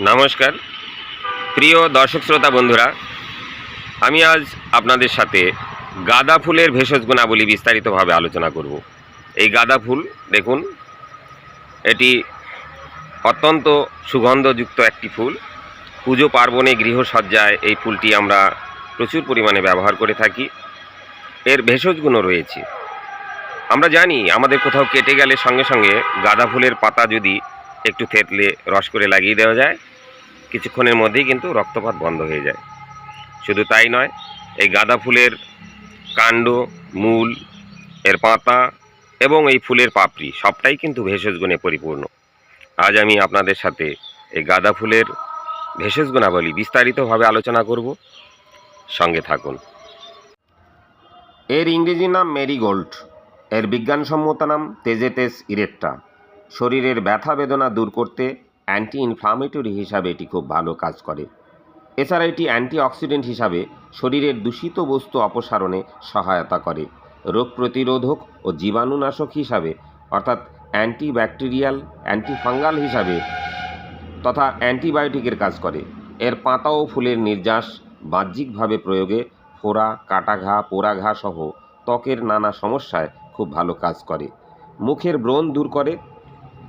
নমস্কার প্রিয় দর্শক শ্রোতা বন্ধুরা, আমি আজ আপনাদের সাথে গাঁদা ফুলের ভেষজ গুণাবলী বিস্তারিতভাবে আলোচনা করব। এই গাঁদা ফুল দেখুন, এটি অত্যন্ত সুগন্ধযুক্ত একটি ফুল। পুজো পার্বণে গৃহসজ্জায় এই ফুলটি আমরা প্রচুর পরিমাণে ব্যবহার করে থাকি। এর ভেষজ গুণও রয়েছে। আমরা জানি আমাদের কোথাও কেটে গেলে সঙ্গে সঙ্গে গাঁদা ফুলের পাতা যদি একটু থেতলে রস করে লাগিয়ে দেওয়া যায়, কিছুক্ষণের মধ্যেই কিন্তু রক্তপাত বন্ধ হয়ে যায়। শুধু তাই নয়, এই গাঁদা ফুলের কাণ্ড, মূল, এর পাতা এবং এই ফুলের পাপড়ি সবটাই কিন্তু ভেষজ গুণে পরিপূর্ণ। আজ আমি আপনাদের সাথে এই গাঁদা ফুলের ভেষজ গুণাবলী বিস্তারিতভাবে আলোচনা করব। সঙ্গে থাকুন। এর ইংরেজি নাম মেরিগোল্ড। এর বিজ্ঞানসম্মত নাম তেজেটেস ইরেক্টা। শরীরের ব্যথা বেদনা দূর করতে অ্যান্টি ইনফ্লামেটরি হিসাবে এটি খুব ভালো কাজ করে। এছাড়া এটি অ্যান্টিঅক্সিডেন্ট হিসাবে শরীরের দূষিত বস্তু অপসারণে সহায়তা করে। রোগ প্রতিরোধক ও জীবাণুনাশক হিসাবে অর্থাৎ অ্যান্টিব্যাকটেরিয়াল, অ্যান্টিফাঙ্গাল হিসাবে তথা অ্যান্টিবায়োটিকের কাজ করে। এর পাতা ও ফুলের নির্যাস বাহ্যিকভাবে প্রয়োগে ফোড়া, কাটা ঘা, পোড়া ঘা সহ ত্বকের নানা সমস্যায় খুব ভালো কাজ করে। মুখের ব্রণ দূর করে।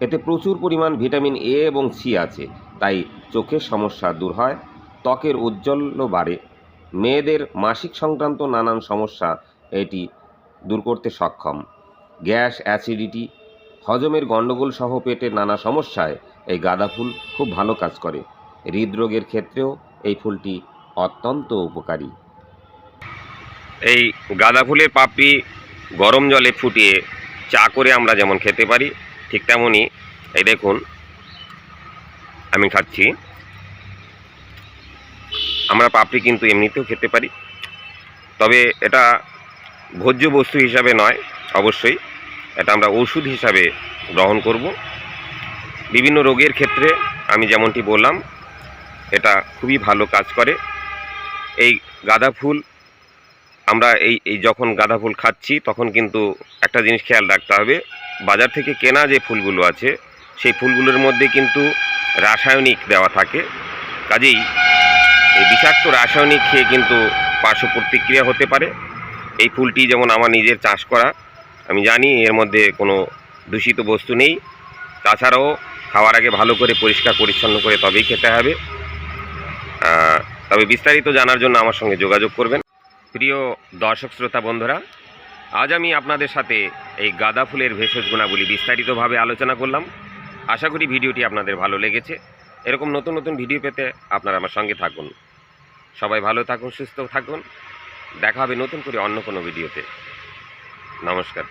এতে প্রচুর পরিমাণ ভিটামিন এ এবং সি আছে, তাই চোখের সমস্যা দূর হয়, ত্বকের ঔজ্জ্বল্য বাড়ে। মেয়েদের মাসিক সংক্রান্ত নানান সমস্যা এটি দূর করতে সক্ষম। গ্যাস, অ্যাসিডিটি, হজমের গণ্ডগোল সহ পেটের নানা সমস্যায় এই গাঁদা ফুল খুব ভালো কাজ করে। হৃদরোগের ক্ষেত্রেও এই ফুলটি অত্যন্ত উপকারী। এই গাঁদা ফুলের পাপড়ি গরম জলে ফুটিয়ে চা করে আমরা যেমন খেতে পারি, ঠিক তেমনই এই দেখুন আমি খাচ্ছি। আমরা পাপড়ি কিন্তু এমনিতেও খেতে পারি, তবে এটা ভোজ্য বস্তু হিসাবে নয়, অবশ্যই এটা আমরা ওষুধ হিসাবে গ্রহণ করব। বিভিন্ন রোগের ক্ষেত্রে আমি যেমনটি বললাম, এটা খুবই ভালো কাজ করে। এই গাঁদা ফুল আমরা এই যখন গাঁদা ফুল খাচ্ছি তখন কিন্তু একটা জিনিস খেয়াল রাখতে হবে, বাজার থেকে কেনা যে ফুলগুলো আছে সেই ফুলগুলোর মধ্যে কিন্তু রাসায়নিক দেওয়া থাকে। কাজেই এই বিষাক্ত রাসায়নিক খেয়ে কিন্তু পার্শ্ব প্রতিক্রিয়া হতে পারে। এই ফুলটি যেমন আমার নিজের চাষ করা, আমি জানি এর মধ্যে কোনো দূষিত বস্তু নেই। তাছাড়াও খাওয়ার আগে ভালো করে পরিষ্কার পরিচ্ছন্ন করে তবেই খেতে হবে। তবে বিস্তারিত জানার জন্য আমার সঙ্গে যোগাযোগ করবেন। প্রিয় দর্শক শ্রোতা বন্ধুরা, আজ আমি আপনাদের সাথে এই গাঁদা ফুলের ভেষজ গুণাবলী বিস্তারিতভাবে আলোচনা করলাম। আশা করি ভিডিওটি আপনাদের ভালো লেগেছে। এরকম নতুন নতুন ভিডিও পেতে আপনারা আমার সঙ্গে থাকুন। সবাই ভালো থাকুন, সুস্থ থাকুন। দেখা হবে নতুন করে অন্য কোনো ভিডিওতে। নমস্কার।